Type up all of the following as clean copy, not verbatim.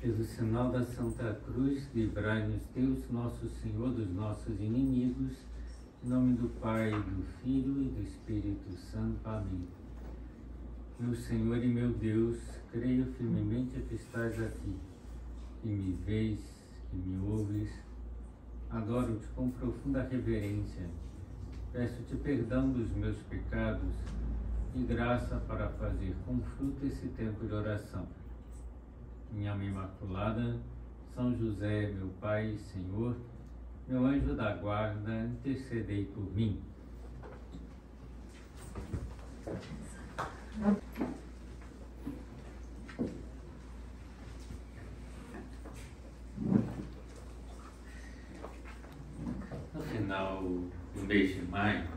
Pelo sinal da Santa Cruz, livrai-nos Deus, nosso Senhor, dos nossos inimigos. Em nome do Pai, do Filho e do Espírito Santo. Amém. Meu Senhor e meu Deus, creio firmemente que estás aqui, que me vês, que me ouves. Adoro-te com profunda reverência. Peço-te perdão dos meus pecados e graça para fazer com fruto esse tempo de oração. Minha Mãe Imaculada, São José, meu Pai e Senhor, meu anjo da guarda, intercedei por mim. No final do mês de maio,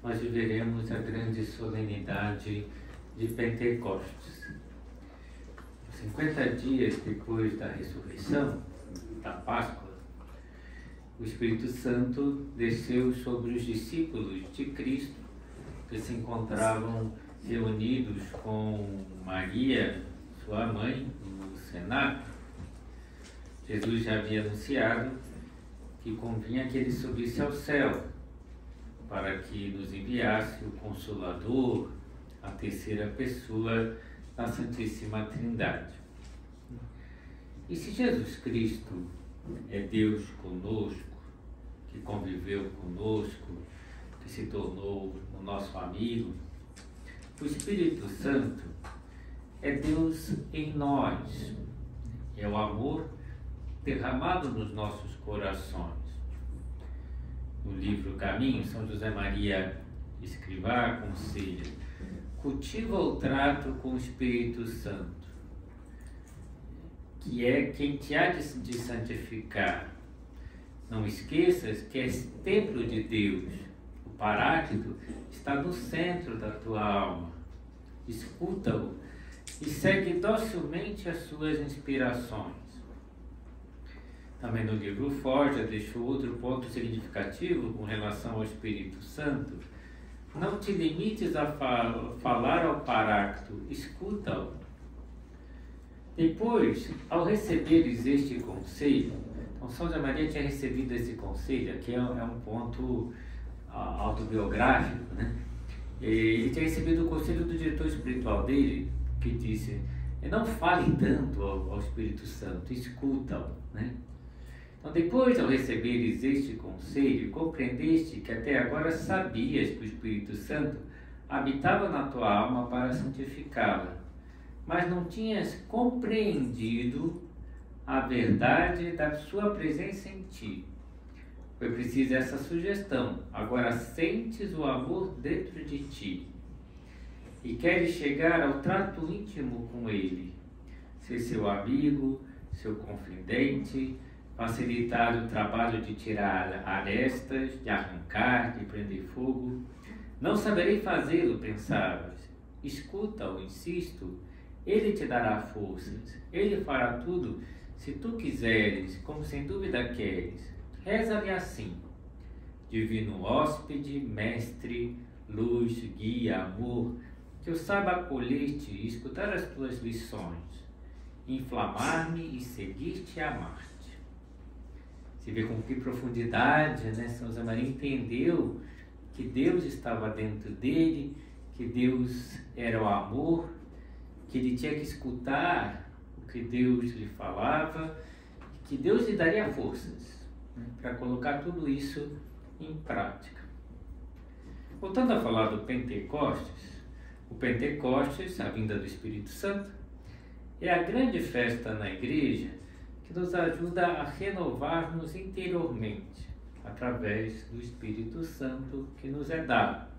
nós viveremos a grande solenidade de Pentecostes. 50 dias depois da ressurreição, da Páscoa, o Espírito Santo desceu sobre os discípulos de Cristo que se encontravam reunidos com Maria, sua mãe, no cenáculo. Jesus já havia anunciado que convinha que ele subisse ao céu para que nos enviasse o Consolador, a terceira pessoa da Santíssima Trindade. E se Jesus Cristo é Deus conosco, que conviveu conosco, que se tornou o nosso amigo, o Espírito Santo é Deus em nós, é o amor derramado nos nossos corações. No livro Caminho, São José Maria Escrivá aconselha: cultiva o trato com o Espírito Santo, que é quem te há de santificar. Não esqueças que és templo de Deus. O Paráclito está no centro da tua alma. Escuta-o e segue docilmente as suas inspirações. Também no livro Forja deixou outro ponto significativo com relação ao Espírito Santo. Não te limites a falar ao Paráclito, escuta-o. Depois, ao receberes este conselho, então São José Maria tinha recebido esse conselho, aqui é um ponto autobiográfico, né? Ele tinha recebido o conselho do diretor espiritual dele, que disse: não fale tanto ao Espírito Santo, escuta-o, né? Então, depois, ao receberes este conselho, compreendeste que até agora sabias que o Espírito Santo habitava na tua alma para santificá-la, mas não tinhas compreendido a verdade da sua presença em ti. Foi preciso essa sugestão. Agora sentes o amor dentro de ti e queres chegar ao trato íntimo com ele, ser seu amigo, seu confidente, facilitar o trabalho de tirar arestas, de arrancar, de prender fogo. Não saberei fazê-lo, pensavas. Escuta-o, insisto, ele te dará forças, ele fará tudo se tu quiseres, como sem dúvida queres. Reza-lhe assim: divino hóspede, mestre, luz, guia, amor, que eu saiba acolher-te e escutar as tuas lições, inflamar-me e seguir-te e amar-te. Você vê com que profundidade, né, São José Maria entendeu que Deus estava dentro dele, que Deus era o amor, que ele tinha que escutar o que Deus lhe falava, que Deus lhe daria forças, né, para colocar tudo isso em prática. Voltando a falar do Pentecostes, o Pentecostes, a vinda do Espírito Santo, é a grande festa na igreja que nos ajuda a renovar-nos interiormente, através do Espírito Santo que nos é dado.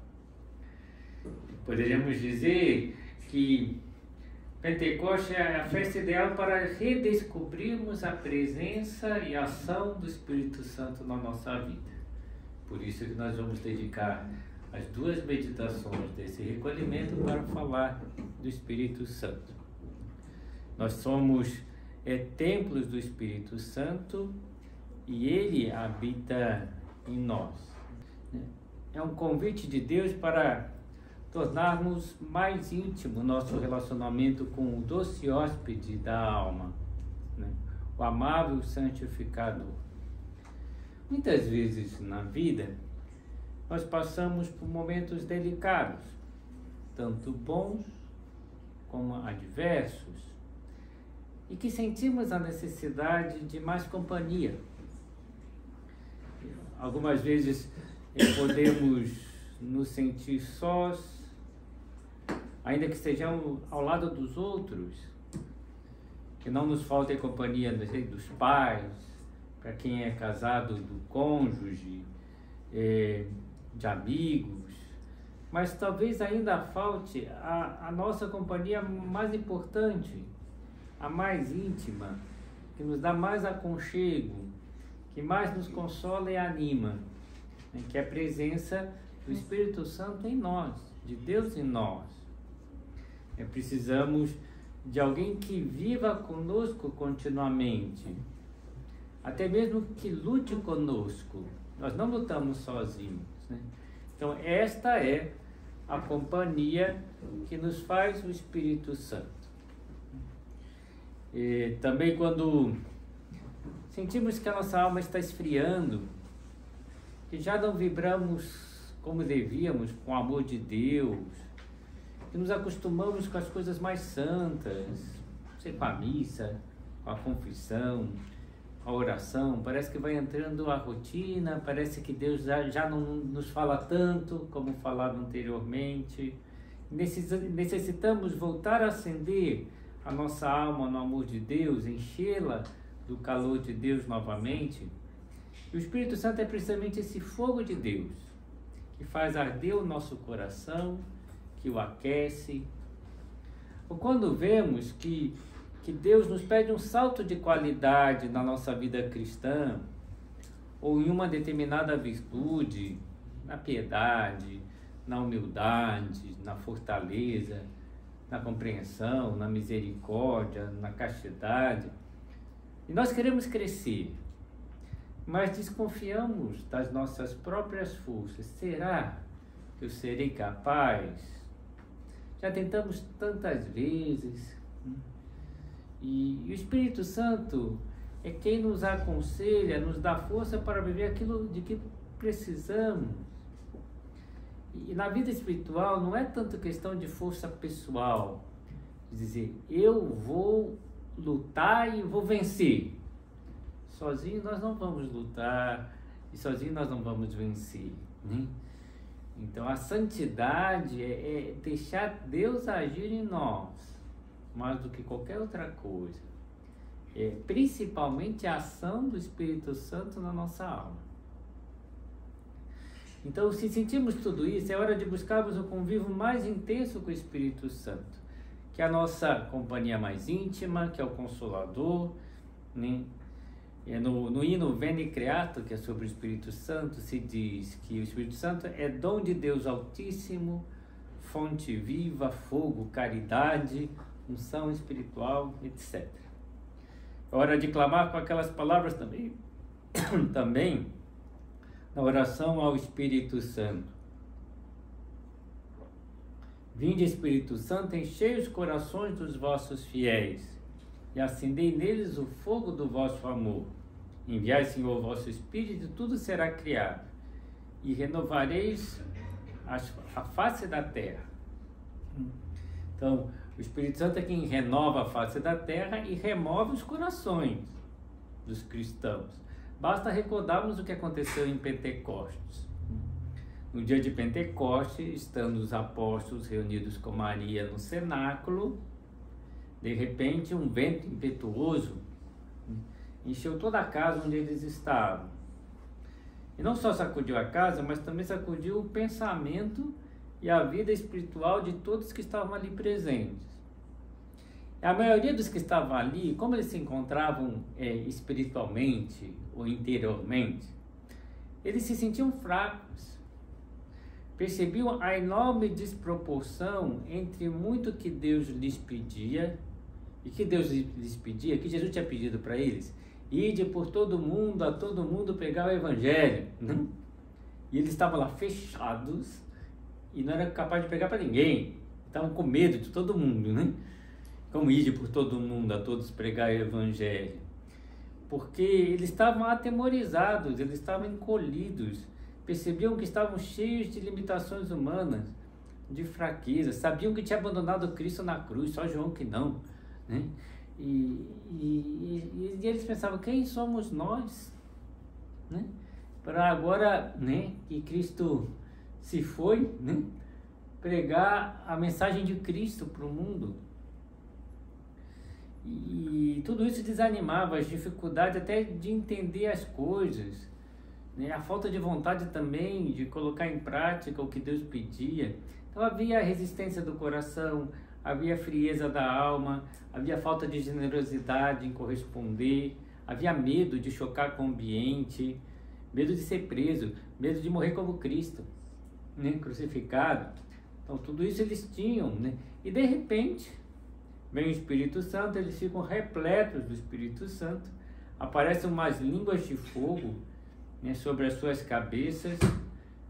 Poderíamos dizer que Pentecostes é a festa ideal para redescobrirmos a presença e a ação do Espírito Santo na nossa vida. Por isso que nós vamos dedicar as duas meditações desse recolhimento para falar do Espírito Santo. Nós somos templos do Espírito Santo e ele habita em nós. É um convite de Deus para tornarmos mais íntimo nosso relacionamento com o doce hóspede da alma, né? O amável santificador. Muitas vezes na vida nós passamos por momentos delicados, tanto bons como adversos, e que sentimos a necessidade de mais companhia. Algumas vezes podemos nos sentir sós, ainda que estejamos ao lado dos outros, que não nos falte a companhia dos pais, para quem é casado, do cônjuge, de amigos, mas talvez ainda falte a nossa companhia mais importante, a mais íntima, que nos dá mais aconchego, que mais nos consola e anima, né? Que é a presença do Espírito Santo em nós, de Deus em nós. Precisamos de alguém que viva conosco continuamente, até mesmo que lute conosco. Nós não lutamos sozinhos, né? Então esta é a companhia que nos faz o Espírito Santo. E também quando sentimos que a nossa alma está esfriando, que já não vibramos como devíamos com o amor de Deus, que nos acostumamos com as coisas mais santas, com a missa, com a confissão, com a oração, parece que vai entrando a rotina, parece que Deus já não nos fala tanto como falava anteriormente. Necessitamos voltar a acender a nossa alma no amor de Deus, enchê-la do calor de Deus novamente. E o Espírito Santo é precisamente esse fogo de Deus, que faz arder o nosso coração, que o aquece. Ou quando vemos que Deus nos pede um salto de qualidade na nossa vida cristã, ou em uma determinada virtude, na piedade, na humildade, na fortaleza, na compreensão, na misericórdia, na castidade. E nós queremos crescer, mas desconfiamos das nossas próprias forças. Será que eu serei capaz? Já tentamos tantas vezes. E o Espírito Santo é quem nos aconselha, nos dá força para viver aquilo de que precisamos. E na vida espiritual não é tanto questão de força pessoal, de dizer, eu vou lutar e vou vencer. Sozinho nós não vamos lutar e sozinho nós não vamos vencer, né? Então a santidade é deixar Deus agir em nós, mais do que qualquer outra coisa. Principalmente a ação do Espírito Santo na nossa alma. Então, se sentimos tudo isso, é hora de buscarmos o convívio mais intenso com o Espírito Santo, que é a nossa companhia mais íntima, que é o Consolador, né? No hino Veni Creator, que é sobre o Espírito Santo, se diz que o Espírito Santo é dom de Deus Altíssimo, fonte viva, fogo, caridade, unção espiritual, etc. É hora de clamar com aquelas palavras também na oração ao Espírito Santo. Vinde, Espírito Santo, enchei os corações dos vossos fiéis e acendei neles o fogo do vosso amor. Enviai, Senhor, o vosso Espírito, e tudo será criado, e renovareis a face da terra. Então, o Espírito Santo é quem renova a face da terra e remove os corações dos cristãos. Basta recordarmos o que aconteceu em Pentecostes. No dia de Pentecostes, estando os apóstolos reunidos com Maria no cenáculo, de repente um vento impetuoso encheu toda a casa onde eles estavam. E não só sacudiu a casa, mas também sacudiu o pensamento e a vida espiritual de todos que estavam ali presentes. E a maioria dos que estavam ali, como eles se encontravam espiritualmente ou interiormente, eles se sentiam fracos. Percebiam a enorme desproporção entre muito que Deus lhes pedia, e que Deus lhes pedia, que Jesus tinha pedido para eles, ide por todo mundo, a todo mundo pregar o Evangelho, né? E eles estavam lá fechados, e não eram capazes de pregar para ninguém, estavam com medo de todo mundo, né? como ide por todo o mundo, a todos pregar o Evangelho. Porque eles estavam atemorizados, eles estavam encolhidos, percebiam que estavam cheios de limitações humanas, de fraqueza, sabiam que tinha abandonado Cristo na cruz, só João que não, né? E eles pensavam, quem somos nós, né? Para agora, né, que Cristo se foi, né, pregar a mensagem de Cristo para o mundo. E tudo isso desanimava, as dificuldades até de entender as coisas, né? A falta de vontade também de colocar em prática o que Deus pedia. Então havia resistência do coração, havia frieza da alma, havia falta de generosidade em corresponder, havia medo de chocar com o ambiente, medo de ser preso, medo de morrer como Cristo, né? Crucificado. Então tudo isso eles tinham, né? E de repente vem o Espírito Santo, eles ficam repletos do Espírito Santo, aparecem umas línguas de fogo, né, sobre as suas cabeças,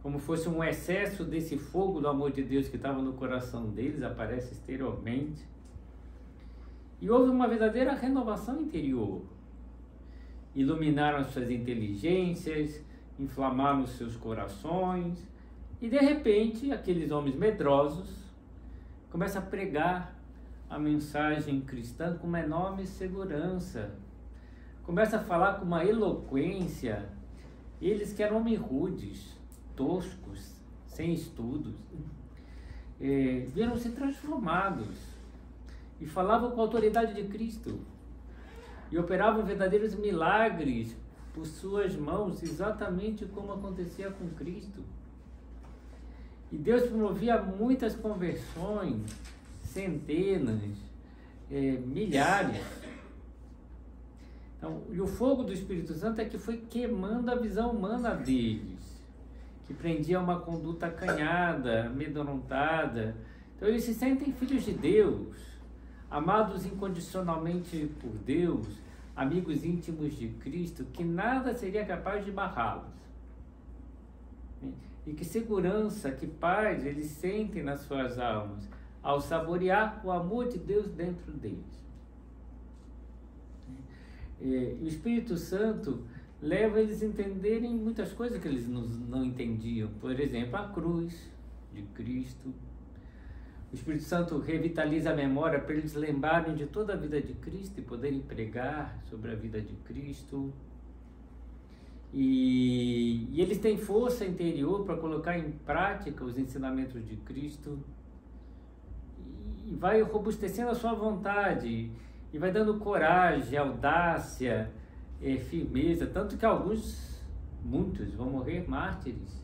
como fosse um excesso desse fogo do amor de Deus que estava no coração deles, aparece exteriormente. E houve uma verdadeira renovação interior. Iluminaram as suas inteligências, inflamaram os seus corações, e de repente aqueles homens medrosos começam a pregar a mensagem cristã com uma enorme segurança, começa a falar com uma eloquência. Eles que eram homens rudes, toscos, sem estudos, viram-se transformados e falavam com a autoridade de Cristo e operavam verdadeiros milagres por suas mãos, exatamente como acontecia com Cristo. E Deus promovia muitas conversões, centenas, milhares. Então, e o fogo do Espírito Santo é que foi queimando a visão humana deles, que prendia uma conduta acanhada, amedrontada. Então eles se sentem filhos de Deus, amados incondicionalmente por Deus, amigos íntimos de Cristo, que nada seria capaz de barrá-los. E que segurança, que paz eles sentem nas suas almas ao saborear o amor de Deus dentro deles. E o Espírito Santo leva eles a entenderem muitas coisas que eles não entendiam. Por exemplo, a cruz de Cristo. O Espírito Santo revitaliza a memória para eles lembrarem de toda a vida de Cristo e poderem pregar sobre a vida de Cristo. E eles têm força interior para colocar em prática os ensinamentos de Cristo. E vai robustecendo a sua vontade, e vai dando coragem, audácia, firmeza, tanto que muitos vão morrer mártires,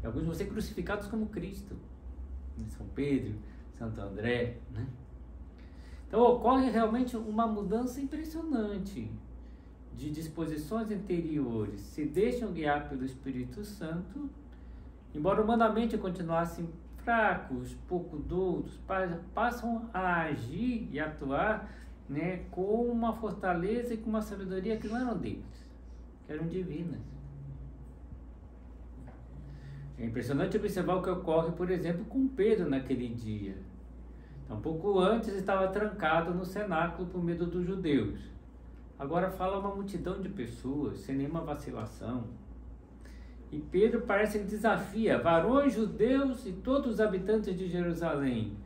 e alguns vão ser crucificados como Cristo, São Pedro, Santo André, né? Então ocorre realmente uma mudança impressionante de disposições interiores, se deixam guiar pelo Espírito Santo, embora humanamente continuassem fracos, pouco doutos, passam a agir e atuar, né, com uma fortaleza e com uma sabedoria que não eram deles, que eram divinas. É impressionante observar o que ocorre, por exemplo, com Pedro naquele dia. Então, pouco antes estava trancado no cenáculo por medo dos judeus. Agora fala uma multidão de pessoas, sem nenhuma vacilação. E Pedro parece que desafia: varões judeus e todos os habitantes de Jerusalém,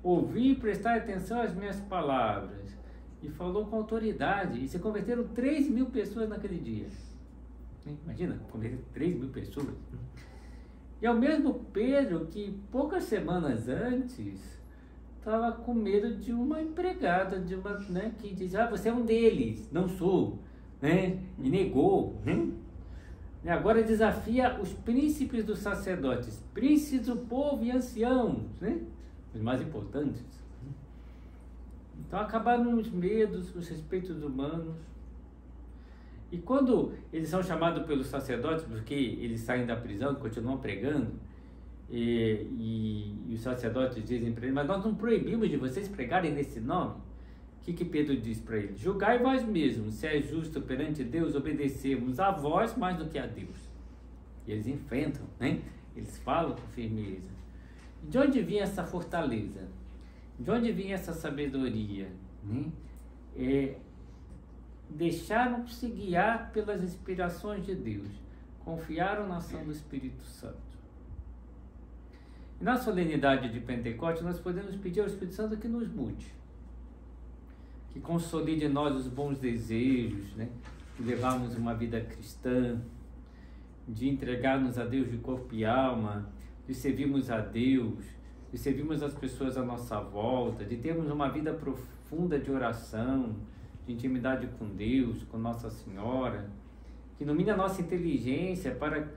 ouvi e prestai atenção às minhas palavras. E falou com autoridade, e se converteram 3.000 pessoas naquele dia. Imagina, converter 3.000 pessoas. E é o mesmo Pedro que poucas semanas antes estava com medo de uma empregada, né, que diz: você é um deles. Não sou, né? E negou, né? E agora desafia os príncipes dos sacerdotes, príncipes do povo e anciãos, né? Os mais importantes. Então acabaram os medos, os respeitos humanos. E quando eles são chamados pelos sacerdotes, porque eles saem da prisão e continuam pregando, e os sacerdotes dizem para eles: mas nós não proibimos de vocês pregarem nesse nome. O que Pedro diz para eles? Julgai vós mesmos, se é justo perante Deus obedecermos a vós mais do que a Deus. E eles enfrentam, né? Eles falam com firmeza. De onde vinha essa fortaleza? De onde vinha essa sabedoria? Né? Deixaram-se guiar pelas inspirações de Deus, confiaram na ação do Espírito Santo. E na solenidade de Pentecostes nós podemos pedir ao Espírito Santo que nos mude, que consolide em nós os bons desejos, né? De levarmos uma vida cristã, de entregarmos a Deus de corpo e alma, de servirmos a Deus, de servirmos as pessoas à nossa volta, de termos uma vida profunda de oração, de intimidade com Deus, com Nossa Senhora, que ilumine a nossa inteligência para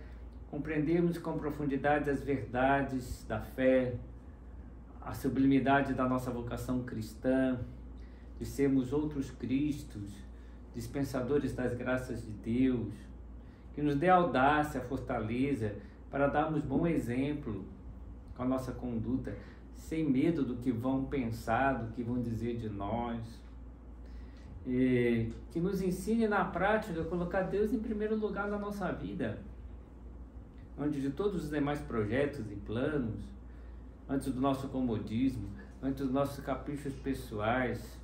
compreendermos com profundidade as verdades da fé, a sublimidade da nossa vocação cristã, de sermos outros Cristos, dispensadores das graças de Deus, que nos dê audácia, fortaleza, para darmos bom exemplo com a nossa conduta, sem medo do que vão pensar, do que vão dizer de nós, e que nos ensine na prática a colocar Deus em primeiro lugar na nossa vida, antes de todos os demais projetos e planos, antes do nosso comodismo, antes dos nossos caprichos pessoais,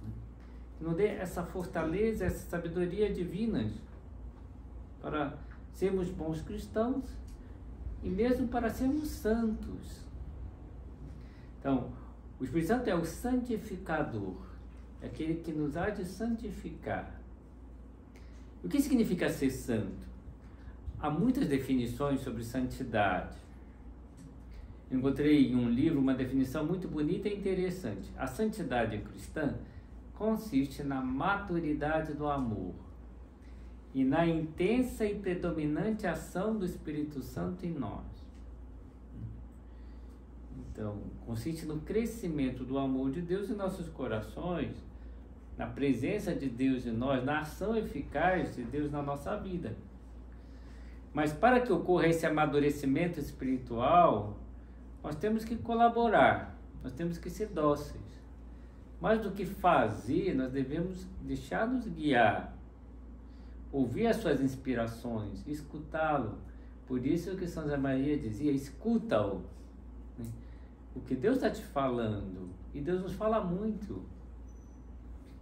que nos dê essa fortaleza, essa sabedoria divina para sermos bons cristãos e mesmo para sermos santos. Então, o Espírito Santo é o santificador, é aquele que nos há de santificar. O que significa ser santo? Há muitas definições sobre santidade. Encontrei em um livro uma definição muito bonita e interessante. A santidade cristã consiste na maturidade do amor e na intensa e predominante ação do Espírito Santo em nós. Então, consiste no crescimento do amor de Deus em nossos corações, na presença de Deus em nós, na ação eficaz de Deus na nossa vida. Mas para que ocorra esse amadurecimento espiritual, nós temos que colaborar, nós temos que ser dóceis. Mais do que fazer, nós devemos deixar-nos guiar, ouvir as suas inspirações, escutá-lo. Por isso que São José Maria dizia, escuta-o. O que Deus está te falando, e Deus nos fala muito.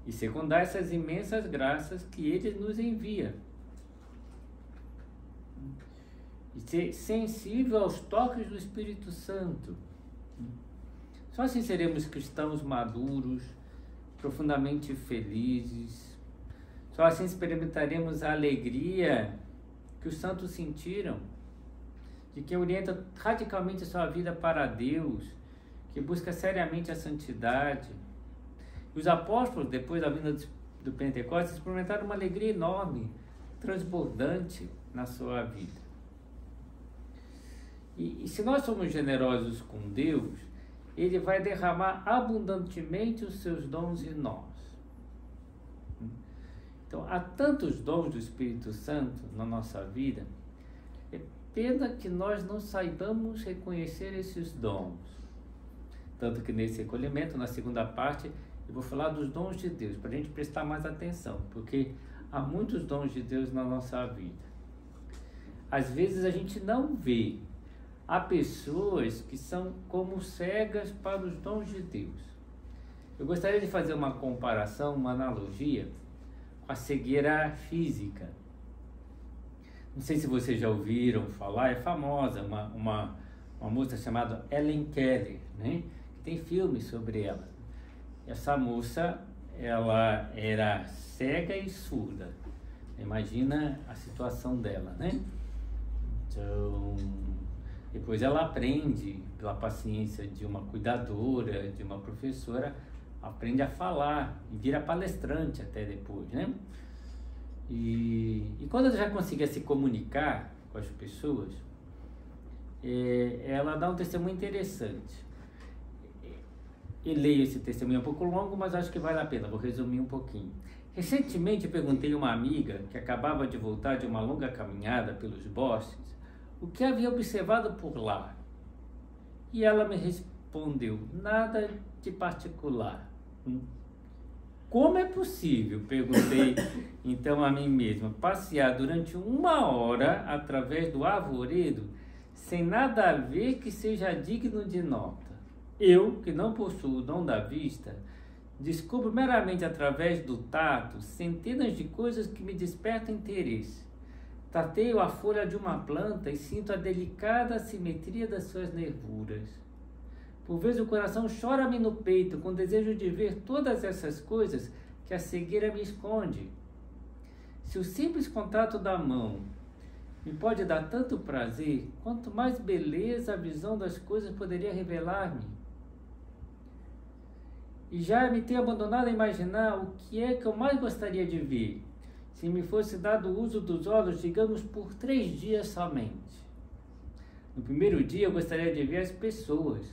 E secundar essas imensas graças que Ele nos envia. E ser sensível aos toques do Espírito Santo. Só assim seremos cristãos maduros, profundamente felizes. Só assim experimentaremos a alegria que os santos sentiram, de quem orienta radicalmente a sua vida para Deus, que busca seriamente a santidade. E os apóstolos, depois da vinda do Pentecostes, experimentaram uma alegria enorme, transbordante na sua vida. E se nós somos generosos com Deus, Ele vai derramar abundantemente os seus dons em nós. Então, há tantos dons do Espírito Santo na nossa vida, é pena que nós não saibamos reconhecer esses dons. Tanto que nesse recolhimento, na segunda parte, eu vou falar dos dons de Deus, para a gente prestar mais atenção, porque há muitos dons de Deus na nossa vida. Às vezes a gente não vê. Há pessoas que são como cegas para os dons de Deus. Eu gostaria de fazer uma comparação, uma analogia com a cegueira física. Não sei se vocês já ouviram falar, é famosa, uma moça chamada Helen Keller, né? Que tem filmes sobre ela. Essa moça, ela era cega e surda. Imagina a situação dela, né? Então, depois ela aprende, pela paciência de uma cuidadora, de uma professora, aprende a falar e vira palestrante até depois, né? E quando ela já conseguia se comunicar com as pessoas, ela dá um testemunho interessante. Eu leio esse testemunho um pouco longo, mas acho que vale a pena, vou resumir um pouquinho. Recentemente eu perguntei a uma amiga que acabava de voltar de uma longa caminhada pelos bosques o que havia observado por lá. E ela me respondeu, nada de particular. Como é possível, perguntei então a mim mesma, passear durante 1 hora através do arvoredo sem nada a ver que seja digno de nota? Eu, que não possuo o dom da vista, descubro meramente através do tato centenas de coisas que me despertam interesse. Tateio a folha de uma planta e sinto a delicada simetria das suas nervuras. Por vezes o coração chora-me no peito com desejo de ver todas essas coisas que a cegueira me esconde. Se o simples contato da mão me pode dar tanto prazer, quanto mais beleza a visão das coisas poderia revelar-me. E já me tenho abandonado a imaginar o que é que eu mais gostaria de ver, se me fosse dado o uso dos olhos, digamos, por 3 dias somente. No primeiro dia eu gostaria de ver as pessoas,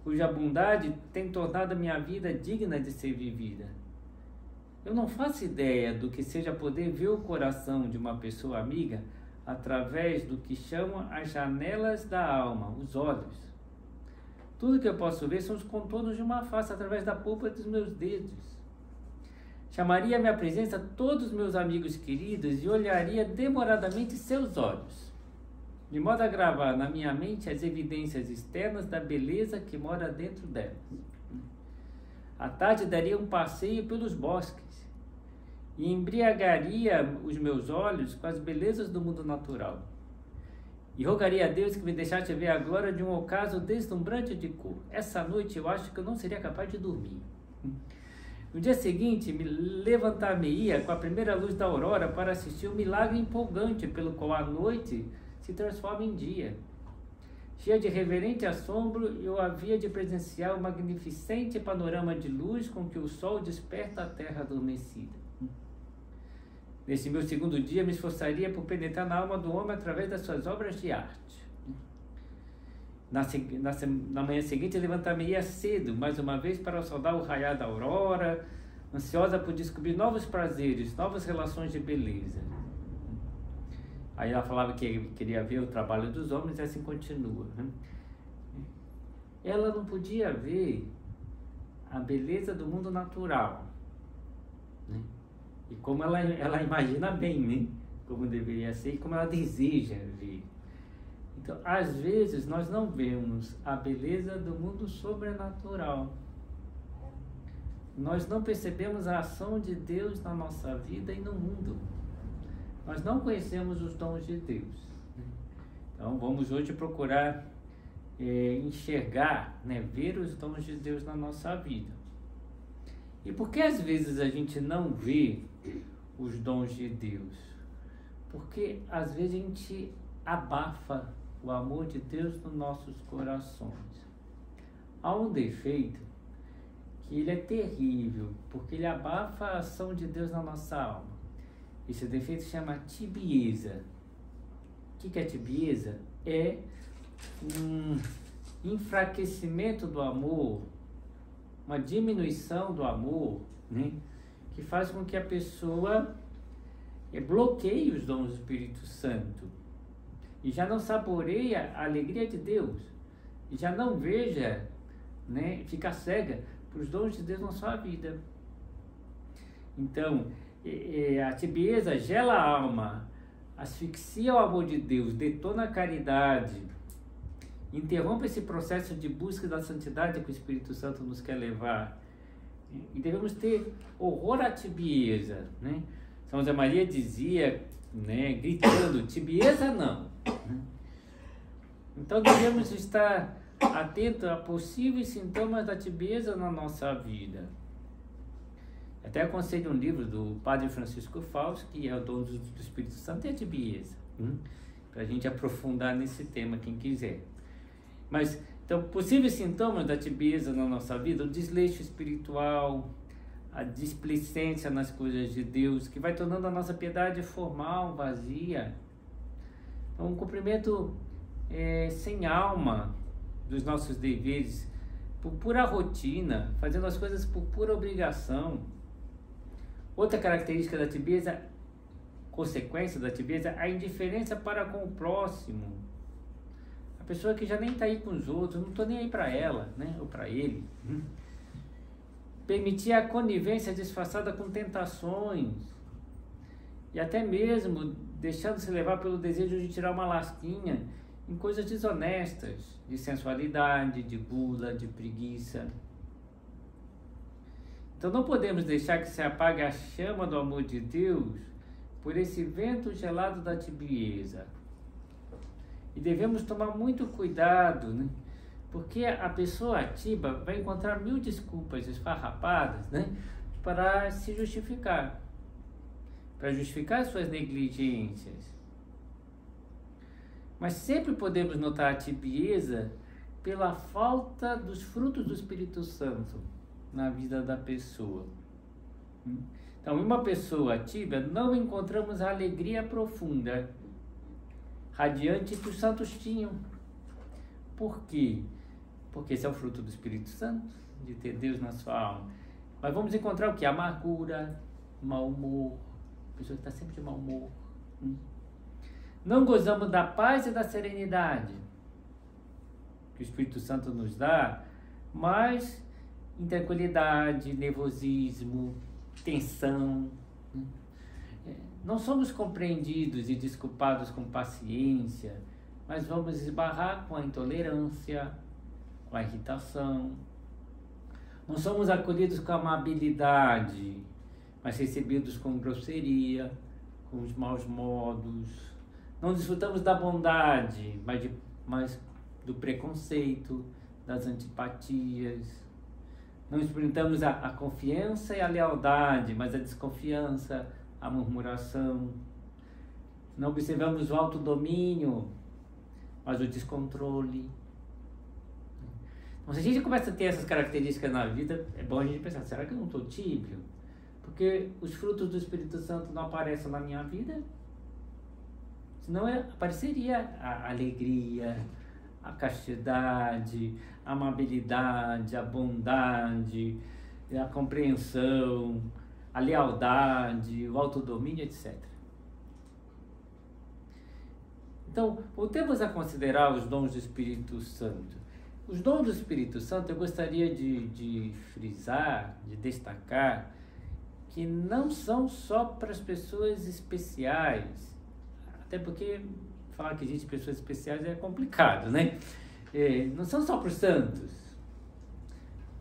cuja bondade tem tornado a minha vida digna de ser vivida. Eu não faço ideia do que seja poder ver o coração de uma pessoa amiga através do que chamam as janelas da alma, os olhos. Tudo que eu posso ver são os contornos de uma face através da polpa dos meus dedos. Chamaria à minha presença todos os meus amigos queridos e olharia demoradamente seus olhos, de modo a gravar na minha mente as evidências externas da beleza que mora dentro delas. À tarde daria um passeio pelos bosques e embriagaria os meus olhos com as belezas do mundo natural. E rogaria a Deus que me deixasse ver a glória de um ocaso deslumbrante de cor. Essa noite eu acho que eu não seria capaz de dormir. No dia seguinte, me levantar-me-ia com a primeira luz da aurora para assistir um milagre empolgante pelo qual a noite se transforma em dia. Cheia de reverente assombro, eu havia de presenciar o magnificente panorama de luz com que o sol desperta a terra adormecida. Nesse meu segundo dia, me esforçaria por penetrar na alma do homem através das suas obras de arte. Na manhã seguinte, levantar-me-ia cedo, mais uma vez, para saudar o raiar da aurora, ansiosa por descobrir novos prazeres, novas relações de beleza. Aí ela falava que queria ver o trabalho dos homens e assim continua. Ela não podia ver a beleza do mundo natural, né? E como ela imagina bem, né? Como deveria ser e como ela deseja ver. Então, às vezes, nós não vemos a beleza do mundo sobrenatural. Nós não percebemos a ação de Deus na nossa vida e no mundo. Nós não conhecemos os dons de Deus. Então, vamos hoje procurar enxergar, né, ver os dons de Deus na nossa vida. E por que às vezes a gente não vê os dons de Deus? Porque às vezes a gente abafa o amor de Deus nos nossos corações. Há um defeito que ele é terrível, porque ele abafa a ação de Deus na nossa alma. Esse defeito se chama tibieza. O que é tibieza? É um enfraquecimento do amor, uma diminuição do amor, né? Que faz com que a pessoa bloqueie os dons do Espírito Santo e já não saboreia a alegria de Deus e já não veja, né, fica cega para os dons de Deus na sua vida. Então, a tibieza gela a alma, asfixia o amor de Deus, detona a caridade, interrompe esse processo de busca da santidade que o Espírito Santo nos quer levar. E devemos ter horror à tibieza, né? São José Maria dizia, né, gritando, tibieza não. Então devemos estar atentos a possíveis sintomas da tibieza na nossa vida. Até aconselho um livro do Padre Francisco Fausto, que é o dom do Espírito Santo, e a tibieza, para a gente aprofundar nesse tema, quem quiser. Mas, então, possíveis sintomas da tibieza na nossa vida: o desleixo espiritual, a displicência nas coisas de Deus, que vai tornando a nossa piedade formal, vazia. Então, um cumprimento sem alma dos nossos deveres, por pura rotina, fazendo as coisas por pura obrigação. Outra característica da tibieza, consequência da tibieza, a indiferença para com o próximo. A pessoa que já nem está aí com os outros, não estou nem aí para ela, né? Ou para ele. Permitir a conivência disfarçada com tentações. E até mesmo deixando-se levar pelo desejo de tirar uma lasquinha em coisas desonestas, de sensualidade, de gula, de preguiça. Então não podemos deixar que se apague a chama do amor de Deus por esse vento gelado da tibieza. E devemos tomar muito cuidado, né? Porque a pessoa ativa vai encontrar 1000 desculpas esfarrapadas, né? Para se justificar, para justificar suas negligências. Mas sempre podemos notar a tibieza pela falta dos frutos do Espírito Santo na vida da pessoa. Então, em uma pessoa ativa, não encontramos a alegria profunda, radiante que os santos tinham. Por quê? Porque esse é o fruto do Espírito Santo, de ter Deus na sua alma. Mas vamos encontrar o que? Amargura, mau humor, pessoa que está sempre de mau humor. Não gozamos da paz e da serenidade que o Espírito Santo nos dá, mas intranquilidade, nervosismo, tensão. Não somos compreendidos e desculpados com paciência, mas vamos esbarrar com a intolerância, com a irritação. Não somos acolhidos com amabilidade, mas recebidos com grosseria, com os maus modos. Não desfrutamos da bondade, mas do preconceito, das antipatias. Não experimentamos a confiança e a lealdade, mas a desconfiança, a murmuração. Não observamos o autodomínio, mas o descontrole. Então, se a gente começa a ter essas características na vida, é bom a gente pensar, será que eu não estou tíbio? Porque os frutos do Espírito Santo não aparecem na minha vida? Senão apareceria a alegria, a castidade, a amabilidade, a bondade, a compreensão, a lealdade, o autodomínio, etc. Então, voltemos a considerar os dons do Espírito Santo. Os dons do Espírito Santo, eu gostaria de frisar, de destacar, que não são só para as pessoas especiais, até porque falar que existem pessoas especiais é complicado, né? Não são só para os santos,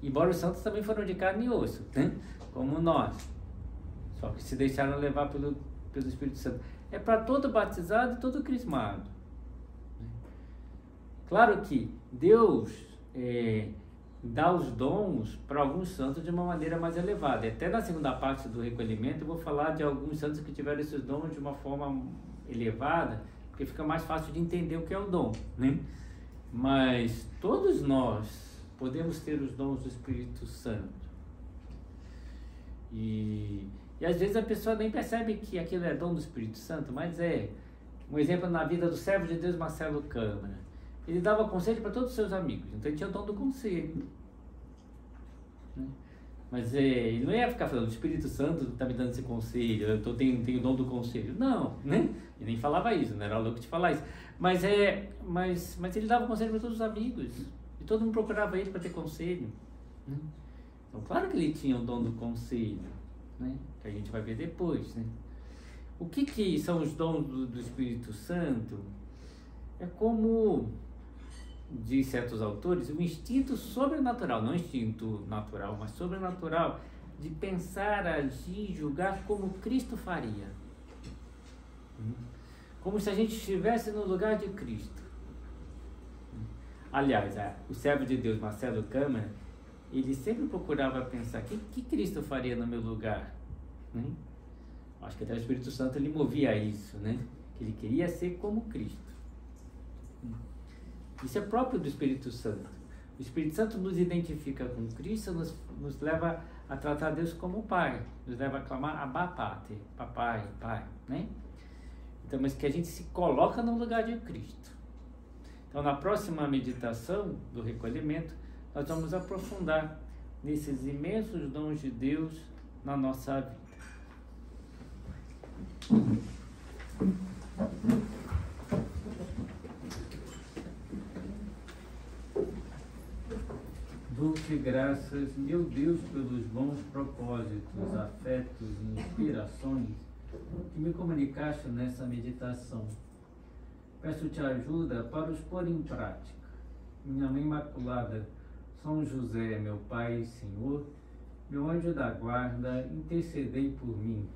embora os santos também foram de carne e osso, né? Como nós, só que se deixaram levar pelo Espírito Santo. É para todo batizado e todo crismado. Claro que Deus dá os dons para alguns santos de uma maneira mais elevada. Até na segunda parte do recolhimento eu vou falar de alguns santos que tiveram esses dons de uma forma elevada, porque fica mais fácil de entender o que é o dom, né? Mas todos nós podemos ter os dons do Espírito Santo. E às vezes a pessoa nem percebe que aquilo é dom do Espírito Santo, mas um exemplo na vida do servo de Deus Marcelo Câmara. Ele dava conselho para todos os seus amigos, então ele tinha o dom do conselho. Mas ele não ia ficar falando, o Espírito Santo está me dando esse conselho, eu tenho o dom do conselho. Não, né? Ele nem falava isso, não era louco de falar isso. Mas ele dava conselho para todos os amigos, e todo mundo procurava ele para ter conselho. Então, claro que ele tinha o dom do conselho, né? Que a gente vai ver depois, né? O que são os dons do Espírito Santo? É como diz certos autores, o instinto sobrenatural, não instinto natural, mas sobrenatural, de pensar, agir, julgar como Cristo faria. Como se a gente estivesse no lugar de Cristo. Aliás, o servo de Deus, Marcelo Câmara, ele sempre procurava pensar, o que Cristo faria no meu lugar? Acho que até o Espírito Santo ele movia isso, né? Que ele queria ser como Cristo. Isso é próprio do Espírito Santo. O Espírito Santo nos identifica com Cristo, nos leva a tratar Deus como Pai, nos leva a clamar Abba Pater, Papai, Pai, né? Então, mas que a gente se coloca no lugar de Cristo. Então, na próxima meditação do recolhimento, nós vamos aprofundar nesses imensos dons de Deus na nossa vida. Dou-te graças, meu Deus, pelos bons propósitos, afetos e inspirações que me comunicaste nessa meditação. peço-te ajuda para os pôr em prática. Minha Mãe Imaculada, São José, meu Pai e Senhor, meu anjo da guarda, intercedei por mim.